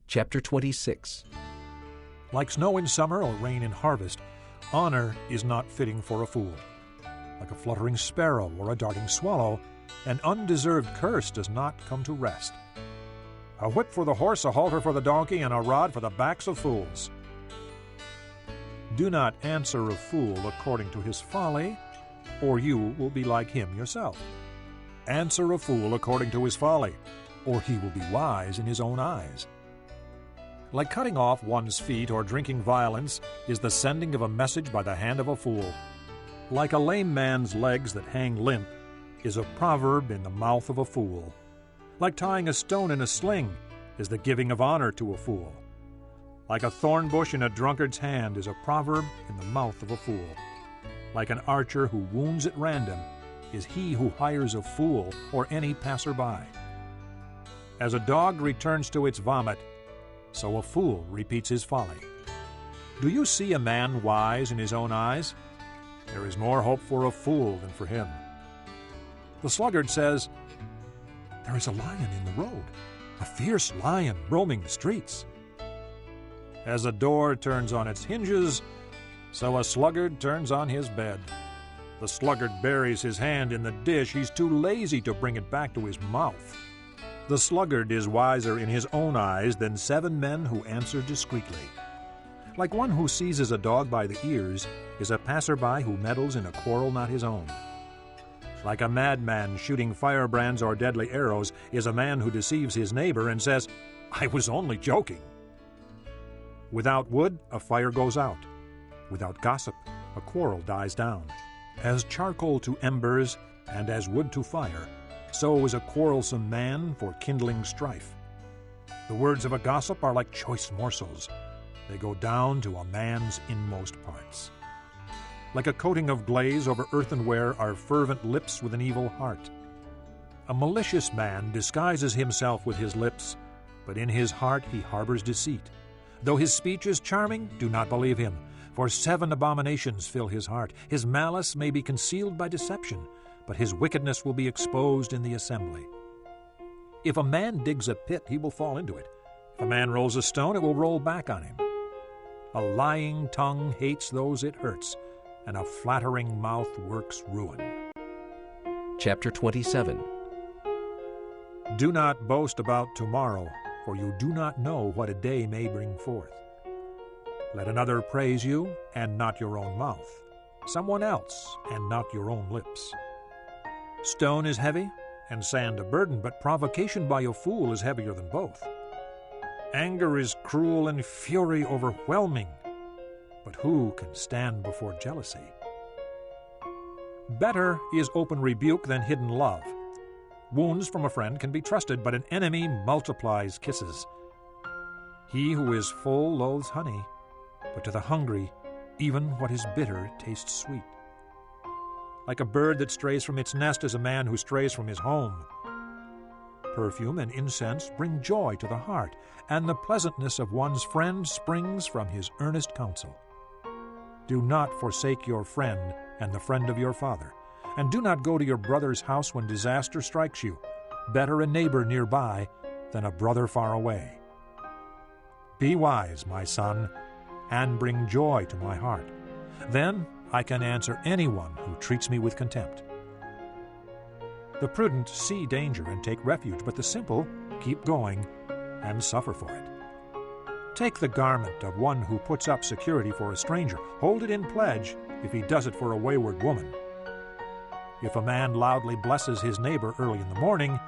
Chapter 26. Like snow in summer or rain in harvest, honor is not fitting for a fool. Like a fluttering sparrow or a darting swallow, an undeserved curse does not come to rest. A whip for the horse, a halter for the donkey, and a rod for the backs of fools. Do not answer a fool according to his folly, or you will be like him yourself. Answer a fool according to his folly, or he will be wise in his own eyes. Like cutting off one's feet or drinking violence is the sending of a message by the hand of a fool. Like a lame man's legs that hang limp is a proverb in the mouth of a fool. Like tying a stone in a sling is the giving of honor to a fool. Like a thorn bush in a drunkard's hand is a proverb in the mouth of a fool. Like an archer who wounds at random is he who hires a fool or any passerby. As a dog returns to its vomit, so a fool repeats his folly. Do you see a man wise in his own eyes? There is more hope for a fool than for him. The sluggard says, "There is a lion in the road, a fierce lion roaming the streets." As a door turns on its hinges, so a sluggard turns on his bed. The sluggard buries his hand in the dish. He's too lazy to bring it back to his mouth. The sluggard is wiser in his own eyes than 7 men who answer discreetly. Like one who seizes a dog by the ears is a passerby who meddles in a quarrel not his own. Like a madman shooting firebrands or deadly arrows is a man who deceives his neighbor and says, "I was only joking." Without wood, a fire goes out. Without gossip, a quarrel dies down. As charcoal to embers and as wood to fire, so is a quarrelsome man for kindling strife. The words of a gossip are like choice morsels. They go down to a man's inmost parts. Like a coating of glaze over earthenware are fervent lips with an evil heart. A malicious man disguises himself with his lips, but in his heart he harbors deceit. Though his speech is charming, do not believe him, for 7 abominations fill his heart. His malice may be concealed by deception, but his wickedness will be exposed in the assembly. If a man digs a pit, he will fall into it. If a man rolls a stone, it will roll back on him. A lying tongue hates those it hurts, and a flattering mouth works ruin. Chapter 27. Do not boast about tomorrow, for you do not know what a day may bring forth. Let another praise you, and not your own mouth, someone else, and not your own lips. Stone is heavy, and sand a burden, but provocation by a fool is heavier than both. Anger is cruel and fury overwhelming, but who can stand before jealousy? Better is open rebuke than hidden love. Wounds from a friend can be trusted, but an enemy multiplies kisses. He who is full loathes honey, but to the hungry, even what is bitter tastes sweet. Like a bird that strays from its nest is a man who strays from his home. Perfume and incense bring joy to the heart, and the pleasantness of one's friend springs from his earnest counsel. Do not forsake your friend and the friend of your father, and do not go to your brother's house when disaster strikes you. Better a neighbor nearby than a brother far away. Be wise, my son, and bring joy to my heart. Then I can answer anyone who treats me with contempt. The prudent see danger and take refuge, but the simple keep going and suffer for it. Take the garment of one who puts up security for a stranger. Hold it in pledge if he does it for a wayward woman. If a man loudly blesses his neighbor early in the morning,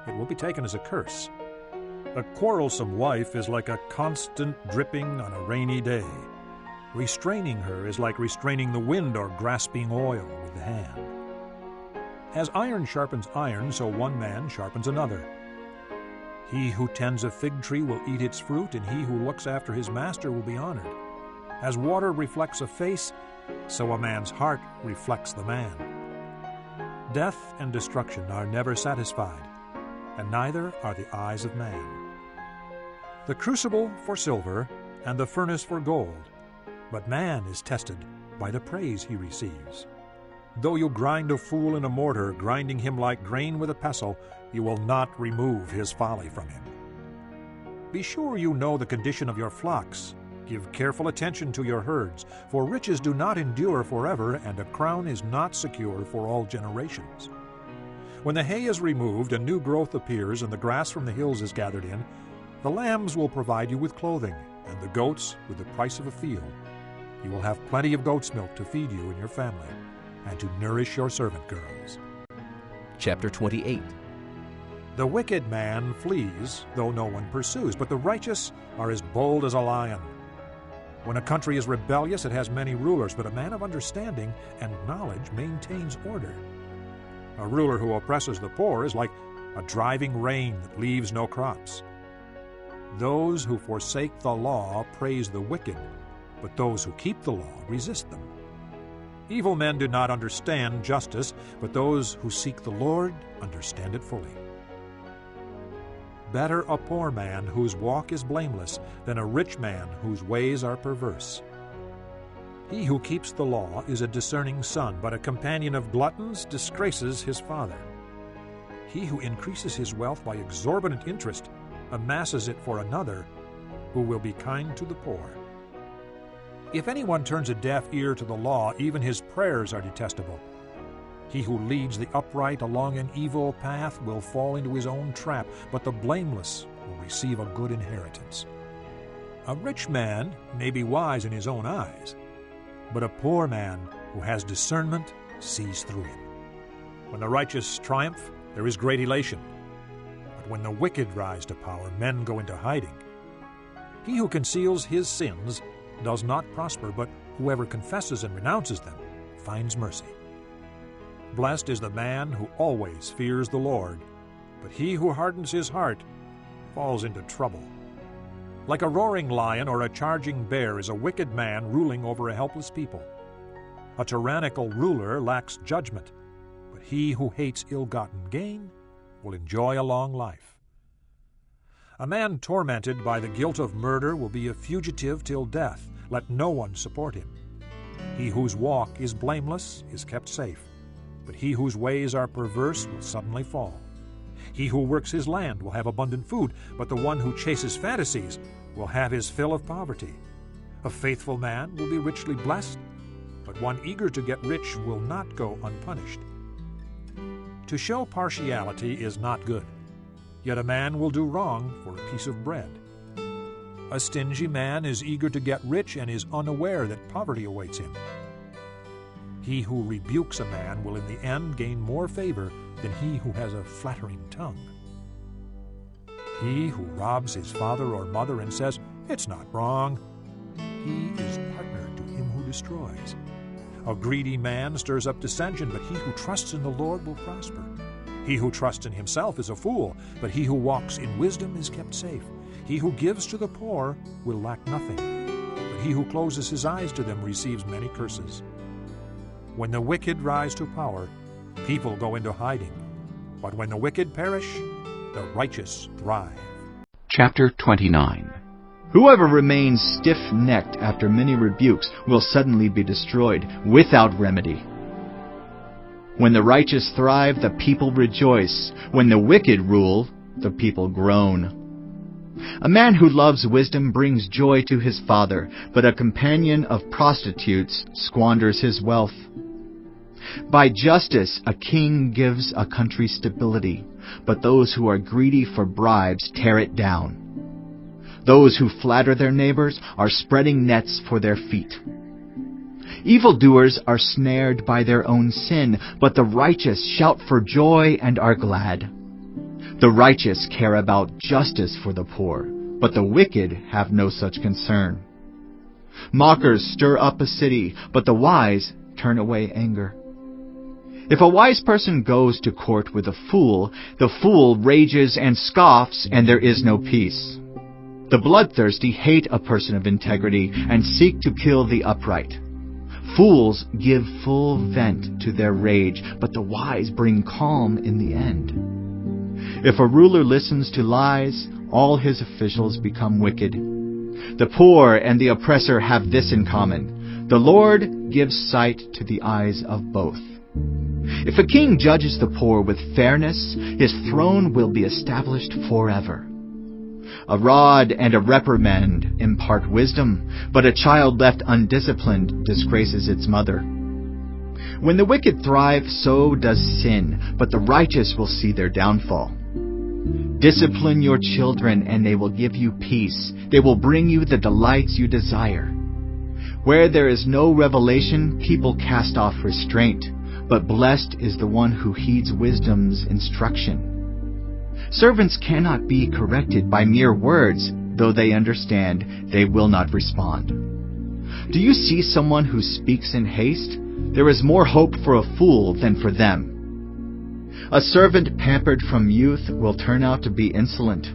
it will be taken as a curse. A quarrelsome wife is like a constant dripping on a rainy day. Restraining her is like restraining the wind or grasping oil with the hand. As iron sharpens iron, so one man sharpens another. He who tends a fig tree will eat its fruit, and he who looks after his master will be honored. As water reflects a face, so a man's heart reflects the man. Death and destruction are never satisfied, and neither are the eyes of man. The crucible for silver, and the furnace for gold, but man is tested by the praise he receives. Though you grind a fool in a mortar, grinding him like grain with a pestle, you will not remove his folly from him. Be sure you know the condition of your flocks. Give careful attention to your herds, for riches do not endure forever, and a crown is not secure for all generations. When the hay is removed and new growth appears and the grass from the hills is gathered in, the lambs will provide you with clothing, and the goats with the price of a field. You will have plenty of goat's milk to feed you and your family, and to nourish your servant girls. Chapter 28. The wicked man flees, though no one pursues, but the righteous are as bold as a lion. When a country is rebellious, it has many rulers, but a man of understanding and knowledge maintains order. A ruler who oppresses the poor is like a driving rain that leaves no crops. Those who forsake the law praise the wicked, but those who keep the law resist them. Evil men do not understand justice, but those who seek the Lord understand it fully. Better a poor man whose walk is blameless than a rich man whose ways are perverse. He who keeps the law is a discerning son, but a companion of gluttons disgraces his father. He who increases his wealth by exorbitant interest amasses it for another who will be kind to the poor. If anyone turns a deaf ear to the law, even his prayers are detestable. He who leads the upright along an evil path will fall into his own trap, but the blameless will receive a good inheritance. A rich man may be wise in his own eyes, but a poor man who has discernment sees through him. When the righteous triumph, there is great elation. But when the wicked rise to power, men go into hiding. He who conceals his sins does not prosper, but whoever confesses and renounces them finds mercy. Blessed is the man who always fears the Lord, but he who hardens his heart falls into trouble. Like a roaring lion or a charging bear is a wicked man ruling over a helpless people. A tyrannical ruler lacks judgment, but he who hates ill-gotten gain will enjoy a long life. A man tormented by the guilt of murder will be a fugitive till death. Let no one support him. He whose walk is blameless is kept safe, but he whose ways are perverse will suddenly fall. He who works his land will have abundant food, but the one who chases fantasies will have his fill of poverty. A faithful man will be richly blessed, but one eager to get rich will not go unpunished. To show partiality is not good, yet a man will do wrong for a piece of bread. A stingy man is eager to get rich and is unaware that poverty awaits him. He who rebukes a man will in the end gain more favor than he who has a flattering tongue. He who robs his father or mother and says, "It's not wrong," he is partner to him who destroys. A greedy man stirs up dissension, but he who trusts in the Lord will prosper. He who trusts in himself is a fool, but he who walks in wisdom is kept safe. He who gives to the poor will lack nothing, but he who closes his eyes to them receives many curses. When the wicked rise to power, people go into hiding, but when the wicked perish, the righteous thrive. Chapter 29. Whoever remains stiff-necked after many rebukes will suddenly be destroyed without remedy. When the righteous thrive, the people rejoice. When the wicked rule, the people groan. A man who loves wisdom brings joy to his father, but a companion of prostitutes squanders his wealth. By justice a king gives a country stability, but those who are greedy for bribes tear it down. Those who flatter their neighbors are spreading nets for their feet. Evildoers are snared by their own sin, but the righteous shout for joy and are glad. The righteous care about justice for the poor, but the wicked have no such concern. Mockers stir up a city, but the wise turn away anger. If a wise person goes to court with a fool, the fool rages and scoffs, and there is no peace. The bloodthirsty hate a person of integrity and seek to kill the upright. Fools give full vent to their rage, but the wise bring calm in the end. If a ruler listens to lies, all his officials become wicked. The poor and the oppressor have this in common: the Lord gives sight to the eyes of both. If a king judges the poor with fairness, his throne will be established forever. A rod and a reprimand impart wisdom, but a child left undisciplined disgraces its mother. When the wicked thrive, so does sin, but the righteous will see their downfall. Discipline your children, and they will give you peace. They will bring you the delights you desire. Where there is no revelation, people cast off restraint, but blessed is the one who heeds wisdom's instruction. Servants cannot be corrected by mere words. Though they understand, they will not respond. Do you see someone who speaks in haste? There is more hope for a fool than for them. A servant pampered from youth will turn out to be insolent.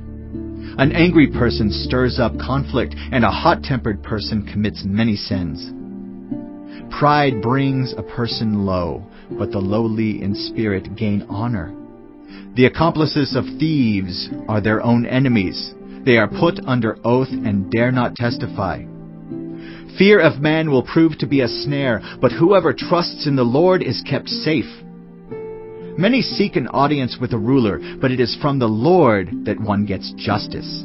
An angry person stirs up conflict, and a hot-tempered person commits many sins. Pride brings a person low, but the lowly in spirit gain honor. The accomplices of thieves are their own enemies. They are put under oath and dare not testify. Fear of man will prove to be a snare, but whoever trusts in the Lord is kept safe. Many seek an audience with a ruler, but it is from the Lord that one gets justice.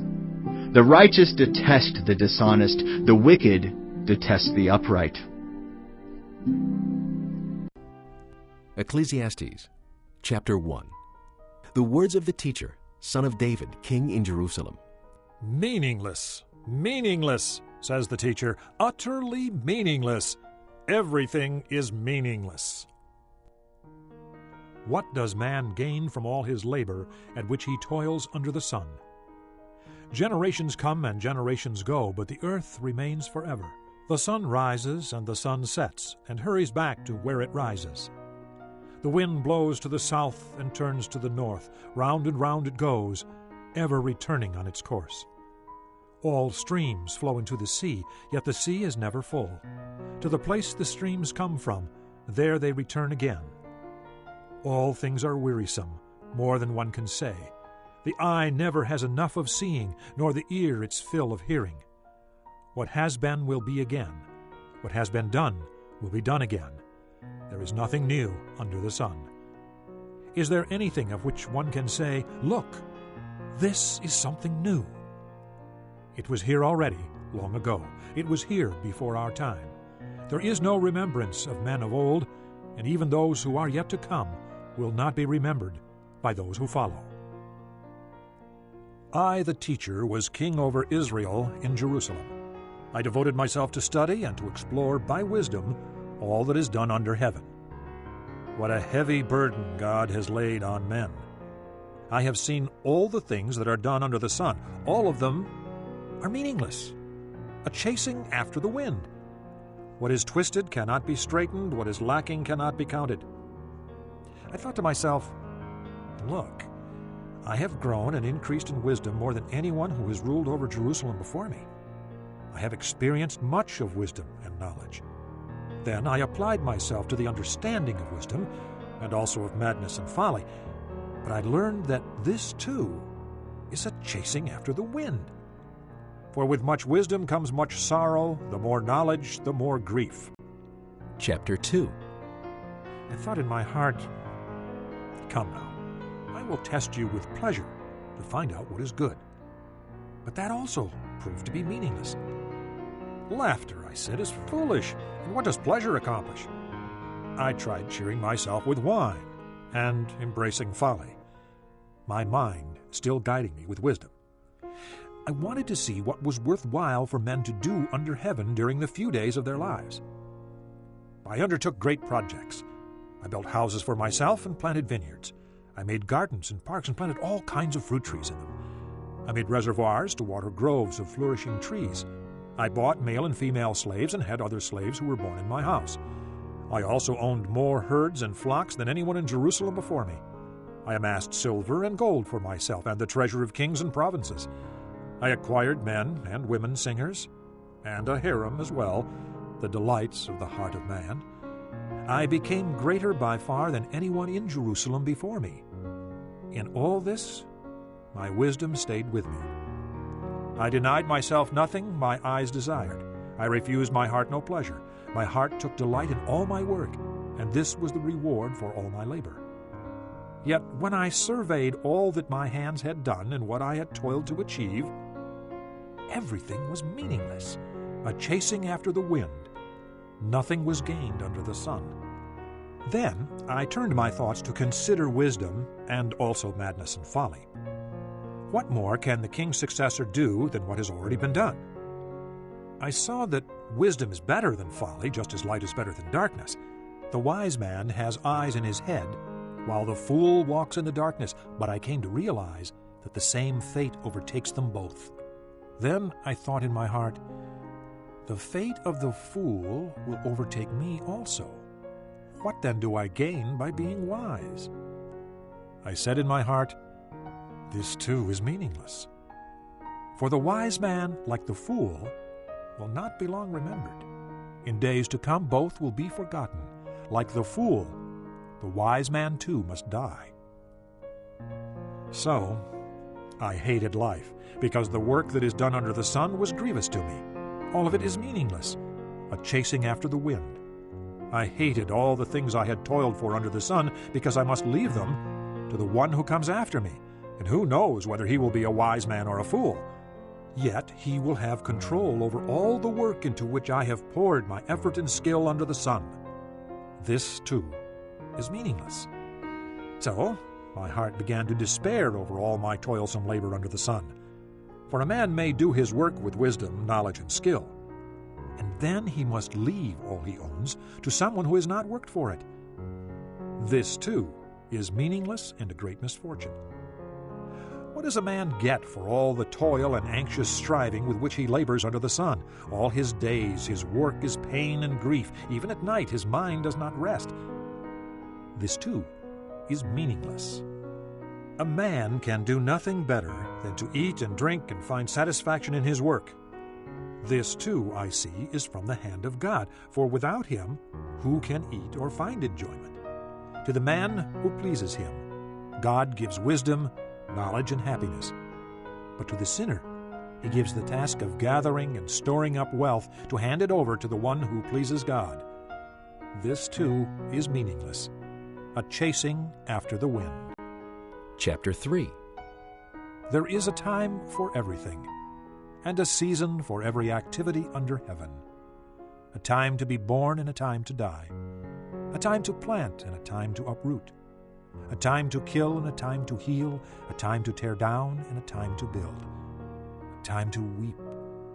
The righteous detest the dishonest, the wicked detest the upright. Ecclesiastes, chapter 1. The words of the teacher, son of David, king in Jerusalem. Meaningless, meaningless, says the teacher, utterly meaningless. Everything is meaningless. What does man gain from all his labor at which he toils under the sun? Generations come and generations go, but the earth remains forever. The sun rises and the sun sets, and hurries back to where it rises. The wind blows to the south and turns to the north. Round and round it goes, ever returning on its course. All streams flow into the sea, yet the sea is never full. To the place the streams come from, there they return again. All things are wearisome, more than one can say. The eye never has enough of seeing, nor the ear its fill of hearing. What has been will be again. What has been done will be done again. There is nothing new under the sun. Is there anything of which one can say, "Look, this is something new"? It was here already, long ago. It was here before our time. There is no remembrance of men of old, and even those who are yet to come will not be remembered by those who follow. I, the teacher, was king over Israel in Jerusalem. I devoted myself to study and to explore by wisdom all that is done under heaven. What a heavy burden God has laid on men. I have seen all the things that are done under the sun. All of them are meaningless, a chasing after the wind. What is twisted cannot be straightened. What is lacking cannot be counted. I thought to myself, look, I have grown and increased in wisdom more than anyone who has ruled over Jerusalem before me. I have experienced much of wisdom and knowledge. Then I applied myself to the understanding of wisdom and also of madness and folly. But I learned that this, too, is a chasing after the wind. For with much wisdom comes much sorrow, the more knowledge, the more grief. Chapter 2. I thought in my heart, come now, I will test you with pleasure to find out what is good. But that also proved to be meaningless. Laughter, I said, is foolish, and what does pleasure accomplish? I tried cheering myself with wine and embracing folly, my mind still guiding me with wisdom. I wanted to see what was worthwhile for men to do under heaven during the few days of their lives. I undertook great projects. I built houses for myself and planted vineyards. I made gardens and parks and planted all kinds of fruit trees in them. I made reservoirs to water groves of flourishing trees. I bought male and female slaves and had other slaves who were born in my house. I also owned more herds and flocks than anyone in Jerusalem before me. I amassed silver and gold for myself and the treasure of kings and provinces. I acquired men and women singers, and a harem as well, the delights of the heart of man. I became greater by far than anyone in Jerusalem before me. In all this, my wisdom stayed with me. I denied myself nothing my eyes desired. I refused my heart no pleasure. My heart took delight in all my work, and this was the reward for all my labor. Yet when I surveyed all that my hands had done and what I had toiled to achieve, everything was meaningless, a chasing after the wind. Nothing was gained under the sun. Then I turned my thoughts to consider wisdom and also madness and folly. What more can the king's successor do than what has already been done? I saw that wisdom is better than folly, just as light is better than darkness. The wise man has eyes in his head, while the fool walks in the darkness, but I came to realize that the same fate overtakes them both. Then I thought in my heart, the fate of the fool will overtake me also. What then do I gain by being wise? I said in my heart, this too is meaningless. For the wise man, like the fool, will not be long remembered. In days to come both will be forgotten. Like the fool, the wise man too must die. So I hated life, because the work that is done under the sun was grievous to me. All of it is meaningless, a chasing after the wind. I hated all the things I had toiled for under the sun, because I must leave them to the one who comes after me, and who knows whether he will be a wise man or a fool. Yet he will have control over all the work into which I have poured my effort and skill under the sun. This, too, is meaningless. So my heart began to despair over all my toilsome labor under the sun. For a man may do his work with wisdom, knowledge, and skill, and then he must leave all he owns to someone who has not worked for it. This, too, is meaningless and a great misfortune. What does a man get for all the toil and anxious striving with which he labors under the sun? All his days his work is pain and grief. Even at night his mind does not rest. This, too, is meaningless. A man can do nothing better than to eat and drink and find satisfaction in his work. This, too, I see, is from the hand of God, for without him who can eat or find enjoyment? To the man who pleases him, God gives wisdom, knowledge, and happiness. But to the sinner, he gives the task of gathering and storing up wealth to hand it over to the one who pleases God. This, too, is meaningless, a chasing after the wind. Chapter 3. There is a time for everything, and a season for every activity under heaven. A time to be born and a time to die. A time to plant and a time to uproot. A time to kill and a time to heal. A time to tear down and a time to build. A time to weep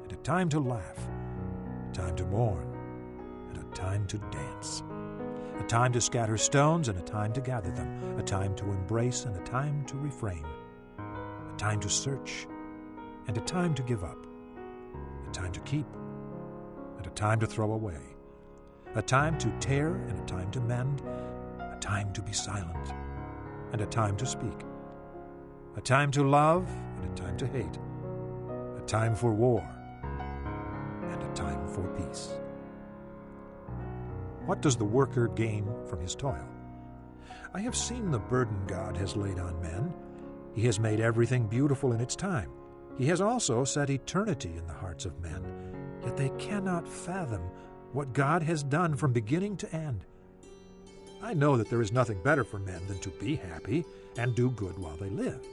and a time to laugh. A time to mourn and a time to dance. A time to scatter stones and a time to gather them. A time to embrace and a time to refrain. A time to search and a time to give up. A time to keep and a time to throw away. A time to tear and a time to mend. A time to be silent and a time to speak. A time to love and a time to hate. A time for war and a time for peace. What does the worker gain from his toil? I have seen the burden God has laid on men. He has made everything beautiful in its time. He has also set eternity in the hearts of men, yet they cannot fathom what God has done from beginning to end. I know that there is nothing better for men than to be happy and do good while they live.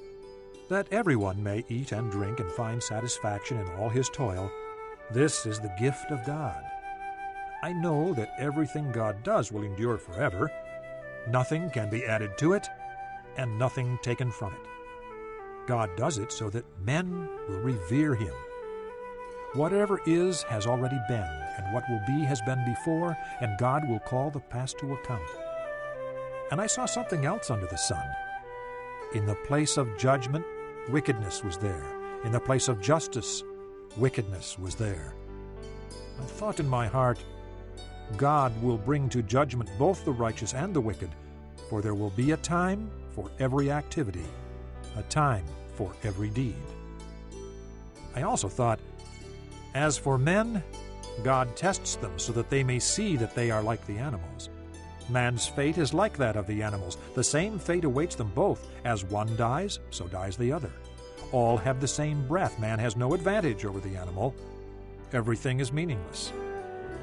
That everyone may eat and drink and find satisfaction in all his toil, this is the gift of God. I know that everything God does will endure forever. Nothing can be added to it, and nothing taken from it. God does it so that men will revere him. Whatever is has already been, and what will be has been before, and God will call the past to account. And I saw something else under the sun. In the place of judgment, wickedness was there. In the place of justice, wickedness was there. I thought in my heart, God will bring to judgment both the righteous and the wicked, for there will be a time for every activity, a time for every deed. I also thought, as for men, God tests them so that they may see that they are like the animals. Man's fate is like that of the animals. The same fate awaits them both. As one dies, so dies the other. All have the same breath. Man has no advantage over the animal. Everything is meaningless.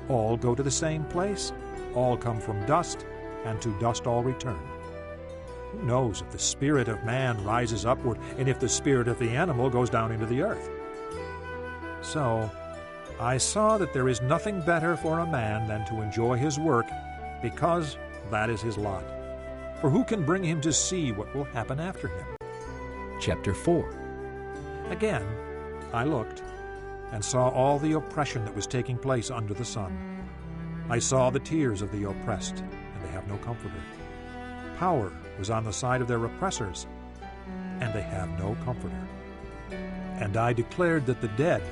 All go to the same place. All come from dust, and to dust all return. Who knows if the spirit of man rises upward, and if the spirit of the animal goes down into the earth? So I saw that there is nothing better for a man than to enjoy his work, because that is his lot. For who can bring him to see what will happen after him? Chapter 4. Again, I looked and saw all the oppression that was taking place under the sun. I saw the tears of the oppressed, and they have no comforter. Power was on the side of their oppressors, and they have no comforter. And I declared that the dead,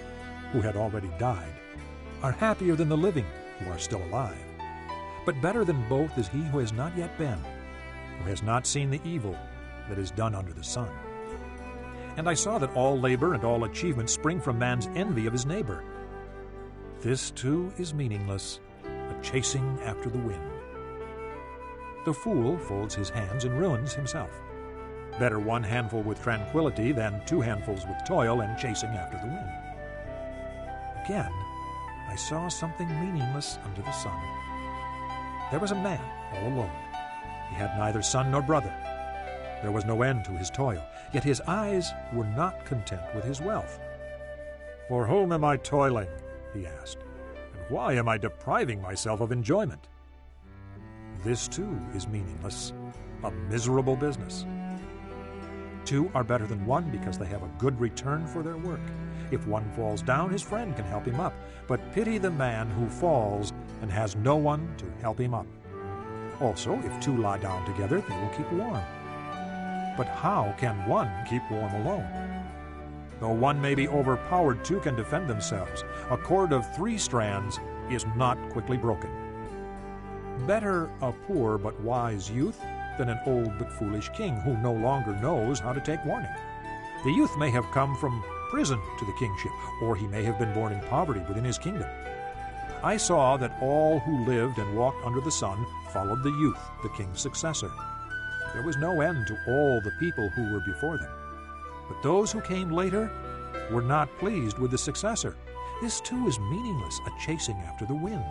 who had already died, are happier than the living, who are still alive. But better than both is he who has not yet been, who has not seen the evil that is done under the sun. And I saw that all labor and all achievement spring from man's envy of his neighbor. This too is meaningless, a chasing after the wind. The fool folds his hands and ruins himself. Better one handful with tranquility than 2 handfuls with toil and chasing after the wind. Again, I saw something meaningless under the sun. There was a man all alone. He had neither son nor brother. There was no end to his toil, yet his eyes were not content with his wealth. For whom am I toiling? He asked, and why am I depriving myself of enjoyment? This too is meaningless, a miserable business. 2 are better than 1 because they have a good return for their work. If one falls down, his friend can help him up, but pity the man who falls and has no one to help him up. Also, if 2 lie down together, they will keep warm. But how can 1 keep warm alone? Though 1 may be overpowered, 2 can defend themselves. A cord of 3 strands is not quickly broken. Better a poor but wise youth than an old but foolish king who no longer knows how to take warning. The youth may have come from prison to the kingship, or he may have been born in poverty within his kingdom. I saw that all who lived and walked under the sun followed the youth, the king's successor. There was no end to all the people who were before them. But those who came later were not pleased with the successor. This too is meaningless, a chasing after the wind.